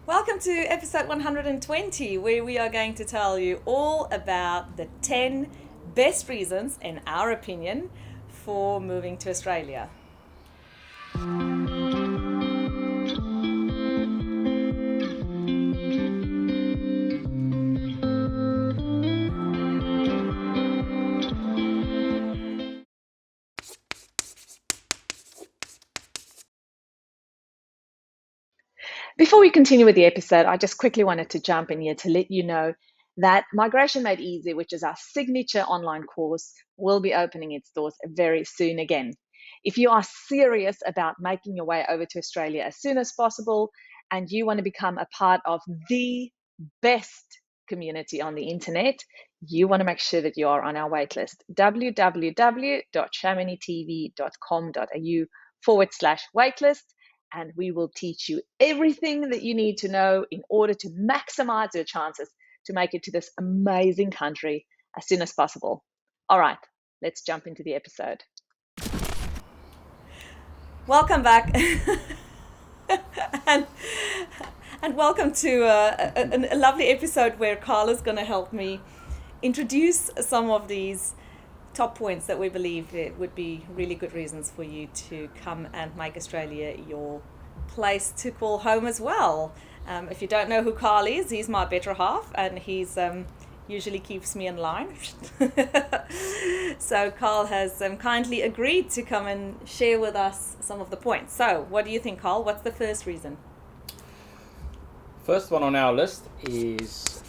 Welcome to episode 120, where we are going to tell you all about the 10 best reasons, in our opinion, for moving to Australia. Before we continue with the episode, I just quickly wanted to jump in here to let you know that Migration Made Easy, which is our signature online course, will be opening its doors very soon again. If you are serious about making your way over to Australia as soon as possible and you want to become a part of the best community on the internet, you want to make sure that you are on our waitlist. www.chamonixtv.com.au/waitlist. And we will teach you everything that you need to know in order to maximize your chances to make it to this amazing country as soon as possible. All right, let's jump into the episode. Welcome back. and welcome to a lovely episode where Carla's going to help me introduce some of these top points that we believe it would be really good reasons for you to come and make Australia your place to call home as well. If you don't know who Carl is, he's my better half, and he's usually keeps me in line. So Carl has kindly agreed to come and share with us some of the points. So what do you think, Carl? What's the first reason? First one on our list is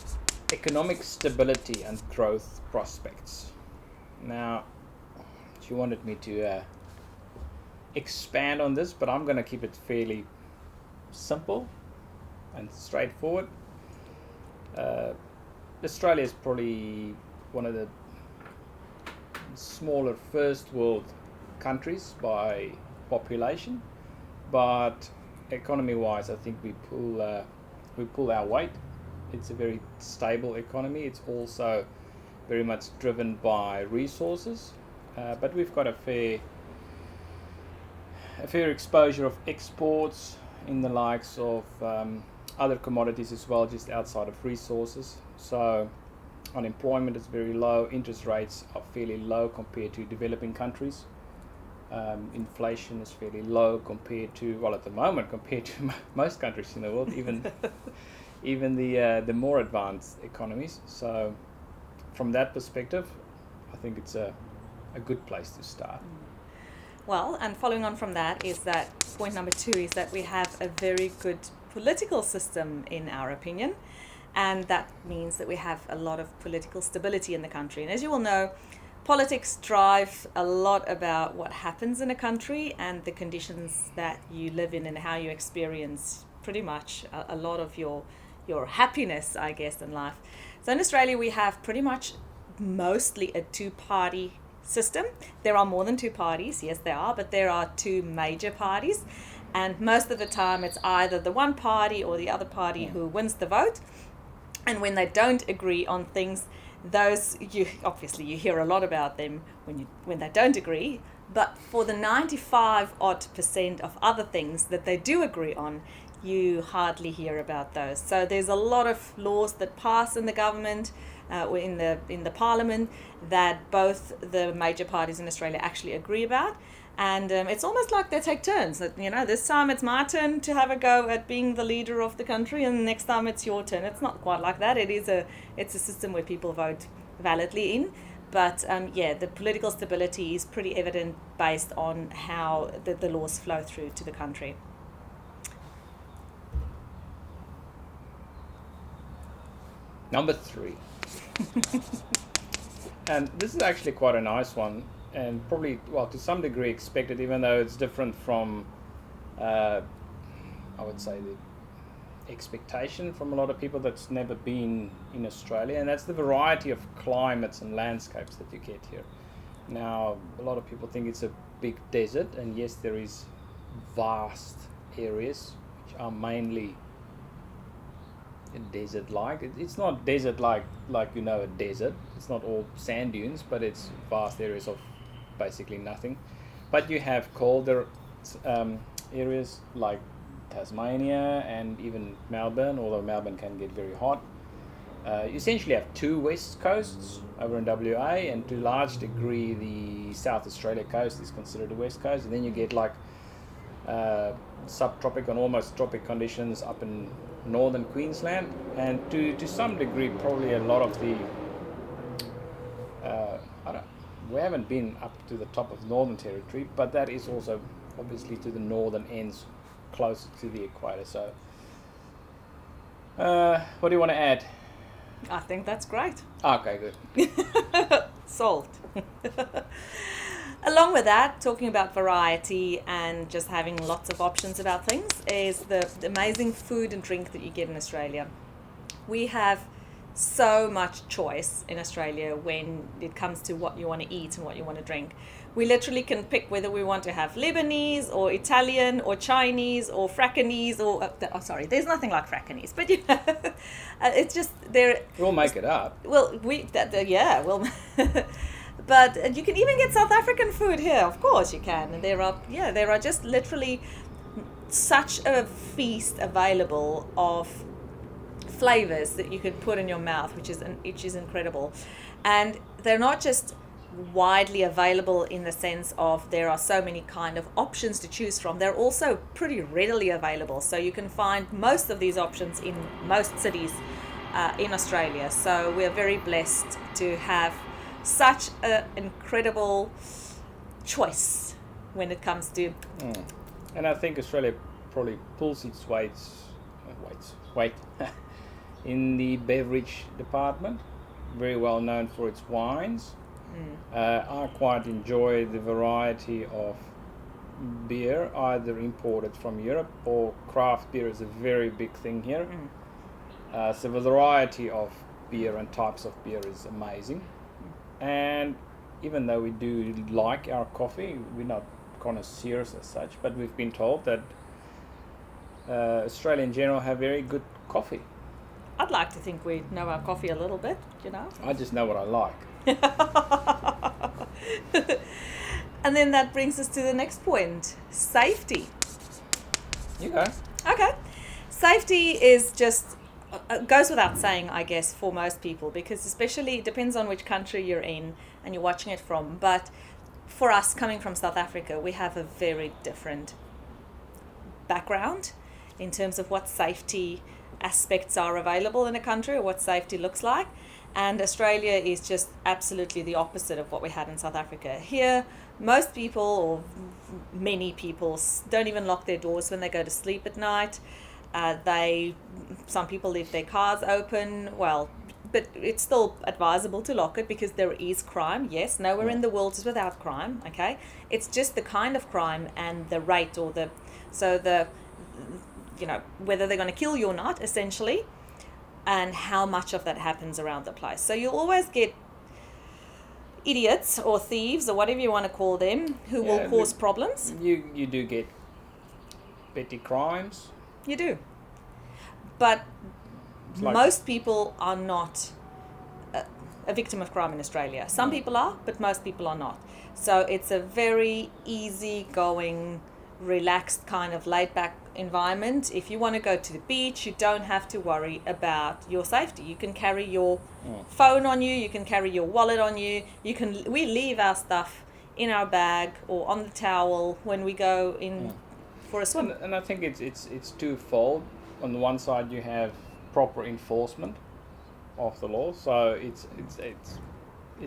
economic stability and growth prospects. Now, she wanted me to expand on this, but I'm going to keep it fairly simple and straightforward. Australia is probably one of the smaller first world countries by population, but economy-wise, I think we pull our weight. It's a very stable economy. It's also very much driven by resources, but we've got a fair exposure of exports in the likes of other commodities as well, just outside of resources. So unemployment is very low, interest rates are fairly low compared to developing countries. Inflation is fairly low compared to, well, at the moment, compared to most countries in the world, even the more advanced economies. So from that perspective, I think it's a good place to start. Well, and following on from that is that point number 2 is that we have a very good political system, in our opinion, and that means that we have a lot of political stability in the country. And as you all know, politics drive a lot about what happens in a country and the conditions that you live in and how you experience pretty much a lot of your happiness, I guess, in life. So in Australia, we have pretty much mostly a two-party system. There are more than two parties, yes there are, but there are two major parties, and most of the time it's either the one party or the other party who wins the vote. And when they don't agree on things, those you hear a lot about them when they don't agree, but for the 95% of other things that they do agree on, you hardly hear about those. So there's a lot of laws that pass in the government, or in the parliament, that both the major parties in Australia actually agree about. And it's almost like they take turns. That, this time it's my turn to have a go at being the leader of the country, and the next time it's your turn. It's not quite like that. It's a system where people vote validly in. But the political stability is pretty evident based on how the laws flow through to the country. Number 3. And this is actually quite a nice one, and probably, well, to some degree expected, even though it's different from, I would say, the expectation from a lot of people that's never been in Australia, and that's the variety of climates and landscapes that you get here. Now, a lot of people think it's a big desert, and yes, there is vast areas which are mainly desert-like. It's not desert-like a desert. It's not all sand dunes, but it's vast areas of basically nothing. But you have colder areas like Tasmania and even Melbourne, although Melbourne can get very hot. You essentially have two west coasts over in WA, and to a large degree the South Australia coast is considered the west coast, and then you get like subtropic and almost tropic conditions up in northern Queensland, and to some degree probably a lot of the we haven't been up to the top of Northern Territory, but that is also obviously to the northern ends closer to the equator. So what do you want to add? I think that's great. Okay, good. Solved. Along with that, talking about variety and just having lots of options about things is the amazing food and drink that you get in Australia. We have so much choice in Australia when it comes to what you want to eat and what you want to drink. We literally can pick whether we want to have Lebanese or Italian or Chinese or Frackanese or there's nothing like Frackanese, but it's just there. We'll make it up. Well, but you can even get South African food here. Of course you can. And there are just literally such a feast available of flavors that you could put in your mouth, which is incredible. And they're not just widely available in the sense of there are so many kind of options to choose from. They're also pretty readily available, so you can find most of these options in most cities in Australia. So we're very blessed to have such an incredible choice when it comes to and I think Australia probably pulls its weight in the beverage department. Very well known for its wines. I quite enjoy the variety of beer, either imported from Europe or craft beer is a very big thing here. So the variety of beer and types of beer is amazing. And even though we do like our coffee, we're not connoisseurs as such, but we've been told that Australia in general have very good coffee. I'd like to think we know our coffee a little bit, I just know what I like. And then that brings us to the next point, safety. You go. Okay. Safety is just goes without saying, I guess, for most people, because especially it depends on which country you're in and you're watching it from. But for us, coming from South Africa, we have a very different background in terms of what safety aspects are available in a country or what safety looks like. And Australia is just absolutely the opposite of what we had in South Africa. Here, most people, or many people, don't even lock their doors when they go to sleep at night. Some people leave their cars open. Well, but it's still advisable to lock it because there is crime. Yes, nowhere in the world is without crime. Okay, it's just the kind of crime and the rate or whether they're going to kill you or not, essentially, and how much of that happens around the place. So you'll always get idiots or thieves or whatever you want to call them who will cause problems. You do get petty crimes. You do. But most people are not a victim of crime in Australia. Some people are, but most people are not. So it's a very easy-going, relaxed kind of laid-back environment. If you want to go to the beach, you don't have to worry about your safety. You can carry your phone on you, you can carry your wallet on you. We leave our stuff in our bag or on the towel when we go in for a swim. And I think it's twofold. On the one side, you have proper enforcement of the law, so it's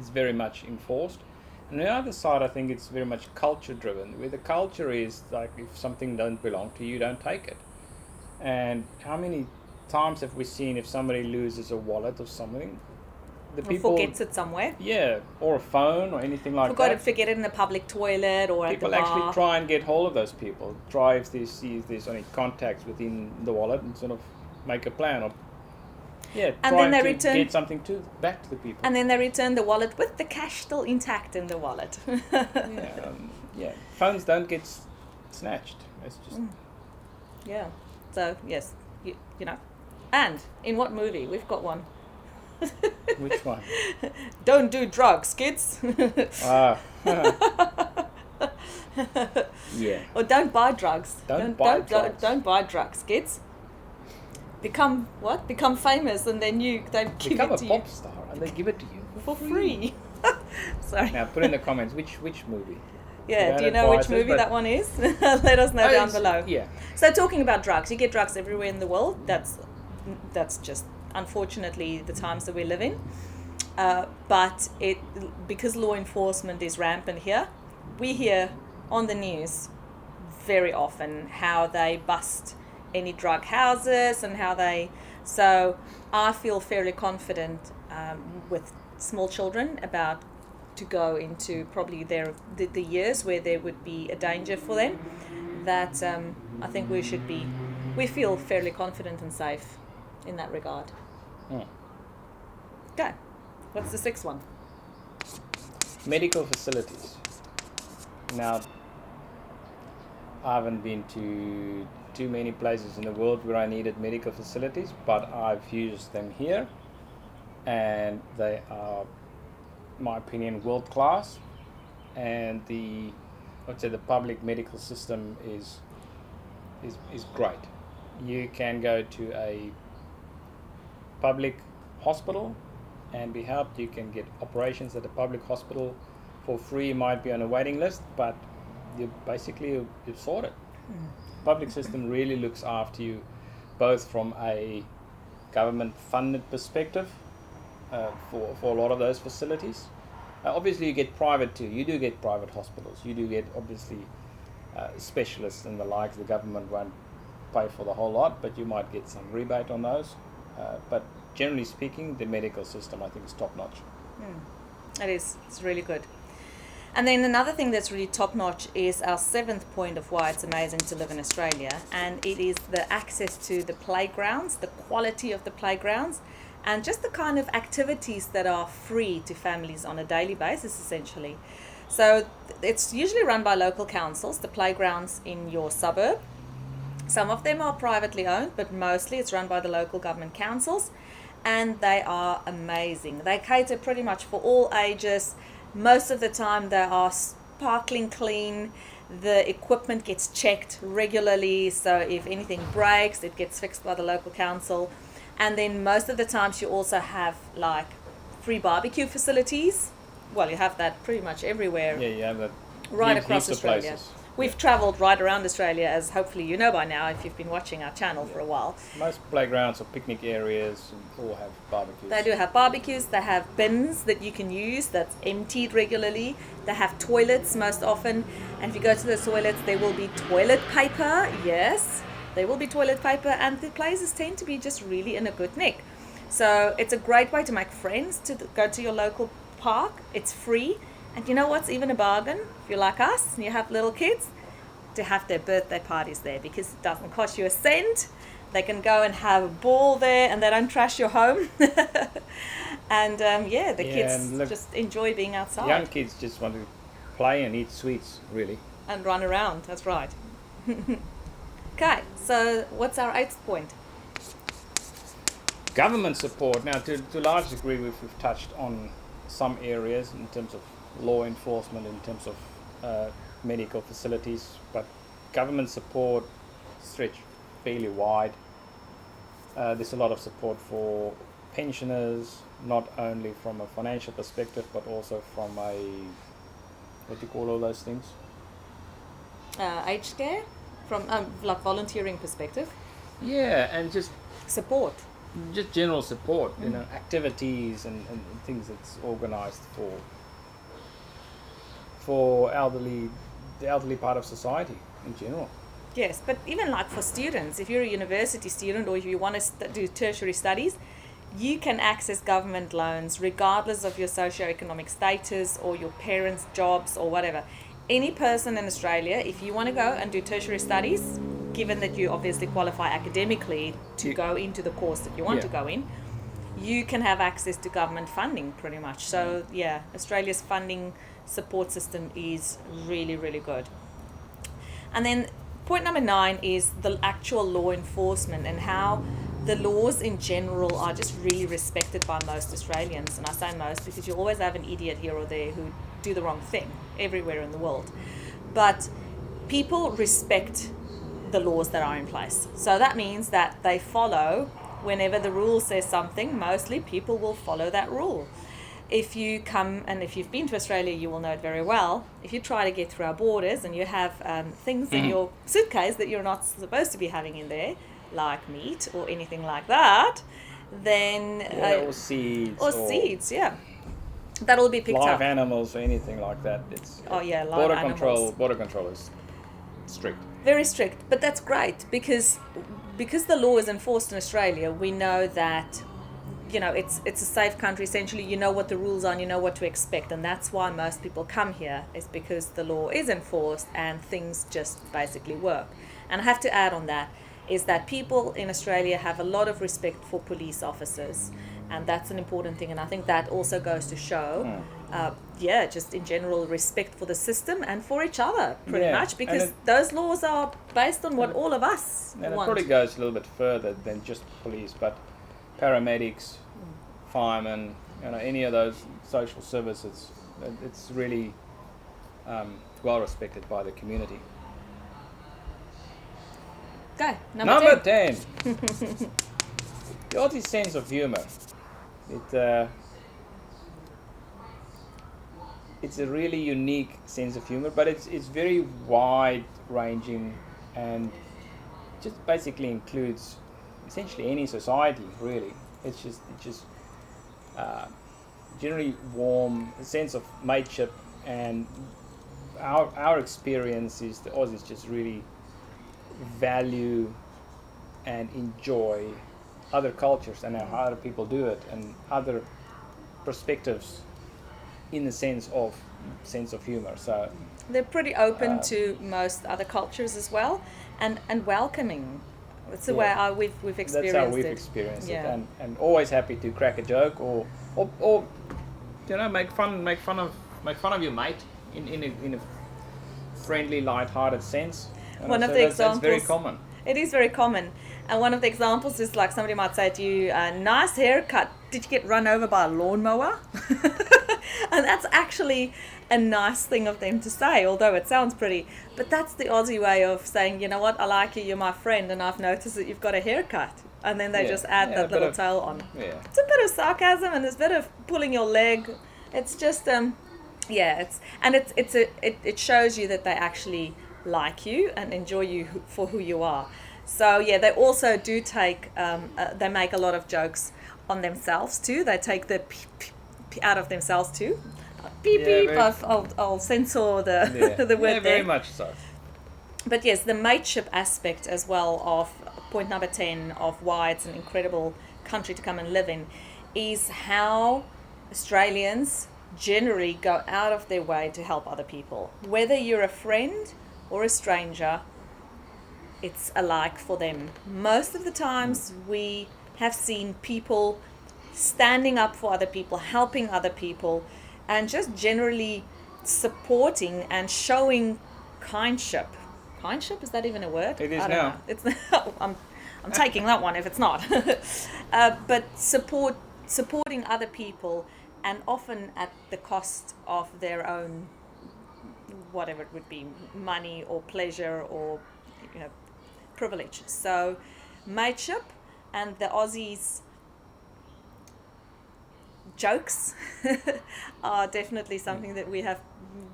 very much enforced. And on the other side, I think it's very much culture driven, where the culture is like, if something doesn't belong to you, don't take it. And how many times have we seen if somebody loses a wallet or something, people forgets it somewhere, or a phone or anything like that, forget it in a public toilet or at the bar. People actually try and get hold of those people, try if they see if there's any contacts within the wallet and sort of make a plan of and then they return, get something back to the people. And then they return the wallet with the cash still intact in the wallet. Phones don't get snatched. It's just So yes, you know. And in what movie? We've got one. Which one? Don't do drugs, kids. Yeah. Or don't buy drugs. Don't buy drugs. Don't buy drugs, kids. Become what? Become famous, and then they give Become it a to pop you star, and they give it to you for free. Sorry. Now, put in the comments which movie. Yeah, We do you don't know which advise it, movie but- that one is? Let us know down below. Yeah. So talking about drugs, you get drugs everywhere in the world. That's just unfortunately the times that we live in. But because law enforcement is rampant here, we hear on the news very often how they bust any drug houses and how they. So I feel fairly confident with small children about to go into probably the years where there would be a danger for them, that I think we feel fairly confident and safe in that regard. Okay, what's the sixth one? Medical facilities. Now, I haven't been to too many places in the world where I needed medical facilities, but I've used them here, and they are, in my opinion, world class. And I'd say the public medical system is great. You can go to a public hospital and be helped. You can get operations at a public hospital for free. You might be on a waiting list, but you're sorted. Public system really looks after you, both from a government funded perspective for a lot of those facilities. Obviously you get private too. You do get private hospitals. You do get obviously specialists and the like. The government won't pay for the whole lot, but you might get some rebate on those. But generally speaking, the medical system I think is top notch. It is. It's really good. And then another thing that's really top notch is our seventh point of why it's amazing to live in Australia, and it is the access to the playgrounds, the quality of the playgrounds, and just the kind of activities that are free to families on a daily basis, essentially. So it's usually run by local councils, the playgrounds in your suburb. Some of them are privately owned, but mostly it's run by the local government councils, and they are amazing. They cater pretty much for all ages. Most of the time they are sparkling clean. The equipment gets checked regularly, so if anything breaks, it gets fixed by the local council. And then most of the times you also have like free barbecue facilities. Well, you have that pretty much everywhere. Yeah, you have that right across heaps of Australia. places. We've travelled right around Australia, as hopefully you know by now if you've been watching our channel for a while. Most playgrounds or picnic areas all have barbecues. They do have barbecues, they have bins that you can use that's emptied regularly. They have toilets most often, and if you go to the toilets there will be toilet paper. Yes, there will be toilet paper, and the places tend to be just really in a good nick. So it's a great way to make friends, to go to your local park. It's free. And you know what's even a bargain, if you're like us and you have little kids, to have their birthday parties there, because it doesn't cost you a cent. They can go and have a ball there and they don't trash your home. And the kids just enjoy being outside. Young kids just want to play and eat sweets, really. And run around, that's right. Okay, so what's our eighth point? Government support. Now, to a large degree, we've touched on some areas in terms of law enforcement, in terms of medical facilities, but government support stretch fairly wide. There's a lot of support for pensioners, not only from a financial perspective, but also from a, what do you call all those things? Aged care, from like volunteering perspective. Yeah, and just Support. general support, activities and things that's organized for the elderly part of society in general. Yes, but even like for students, if you're a university student or if you want to do tertiary studies, you can access government loans regardless of your socioeconomic status or your parents' jobs or whatever. Any person in Australia, if you want to go and do tertiary studies, given that you obviously qualify academically to go into the course that you want to go in, you can have access to government funding pretty much. So yeah, Australia's funding support system is really, really good. And then point number 9 is the actual law enforcement and how the laws in general are just really respected by most Australians. And I say most because you always have an idiot here or there who do the wrong thing everywhere in the world. but people respect the laws that are in place. So that means that they follow whenever the rule says something, mostly people will follow that rule. If you come, and if you've been to Australia, you will know it very well. If you try to get through our borders and you have things in your suitcase that you're not supposed to be having in there, like meat or anything like that, then or seeds, or seeds, yeah, that'll be picked live up. animals or anything like that. It's live border animals. Border control is strict. Very strict, but that's great because the law is enforced in Australia. We know that it's a safe country. Essentially, you know what the rules are and you know what to expect, and that's why most people come here, is because the law is enforced and things just basically work. And I have to add on that is that people in Australia have a lot of respect for police officers, and that's an important thing. And I think that also goes to show just in general respect for the system and for each other, pretty much, because those laws are based on what all of us and want. It probably goes a little bit further than just police, but paramedics, firemen, any of those social services, it's really well respected by the community. Okay, number 10. The Aussie sense of humour. It's a really unique sense of humour, but it's very wide ranging and just basically includes essentially any society, really. It's just generally warm, a sense of mateship, and our experience is the Aussies just really value and enjoy other cultures and how other people do it and other perspectives in the sense of humor. So they're pretty open to most other cultures as well, and welcoming. That's the way we've experienced it. That's how we've experienced it, and always happy to crack a joke or make fun of your mate in a friendly, light-hearted sense. One of the examples. That's very common. It is very common, and one of the examples is like somebody might say to you, "Nice haircut. Did you get run over by a lawnmower?" And that's actually a nice thing of them to say, although it sounds pretty. But that's the Aussie way of saying, you know what, I like you, you're my friend, and I've noticed that you've got a haircut. And then they just add that little tail on. Yeah. It's a bit of sarcasm and there's a bit of pulling your leg. It's just, it shows you that they actually like you and enjoy you for who you are. So yeah, they also do take, they make a lot of jokes on themselves too. They take the out of themselves too. Beep beep. I'll censor the word there. Very much so. But yes, the mateship aspect as well of point number 10 of why it's an incredible country to come and live in is how Australians generally go out of their way to help other people. Whether you're a friend or a stranger, it's alike for them. Most of the times we have seen people standing up for other people, helping other people, and just generally supporting and showing kindship. Kindship, is that even a word? It is now. It's I'm taking that one if it's not. But supporting other people, and often at the cost of their own, whatever it would be, money or pleasure or privilege. So mateship and the Aussies jokes are definitely something that we have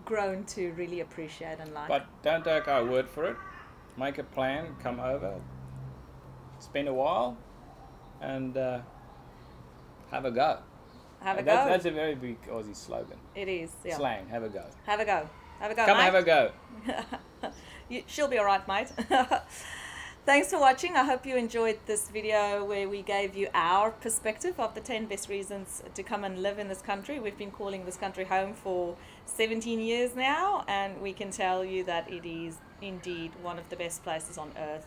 grown to really appreciate and like. But don't take our word for it. Make a plan, come over, spend a while, and have a go. Have a go. That's a very big Aussie slogan. It is, yeah. Slang, have a go. Have a go. Have a go, come mate. Have a go. She'll be all right, mate. Thanks for watching. I hope you enjoyed this video where we gave you our perspective of the 10 best reasons to come and live in this country. We've been calling this country home for 17 years now, and we can tell you that it is indeed one of the best places on earth,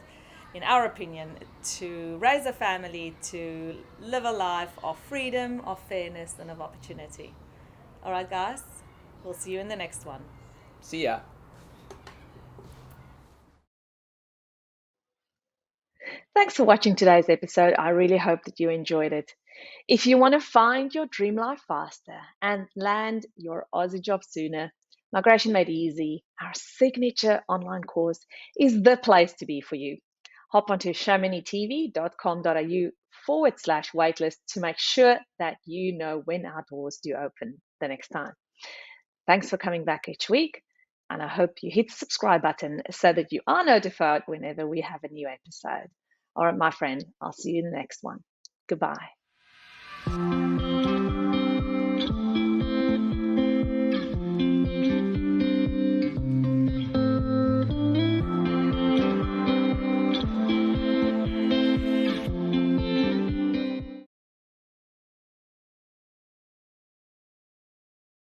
in our opinion, to raise a family, to live a life of freedom, of fairness, and of opportunity. All right, guys, we'll see you in the next one. See ya. Thanks for watching today's episode. I really hope that you enjoyed it. If you want to find your dream life faster and land your Aussie job sooner, Migration Made Easy, our signature online course, is the place to be for you. Hop onto showminitv.com.au/waitlist to make sure that you know when our doors do open the next time. Thanks for coming back each week, and I hope you hit the subscribe button so that you are notified whenever we have a new episode. All right, my friend, I'll see you in the next one. Goodbye.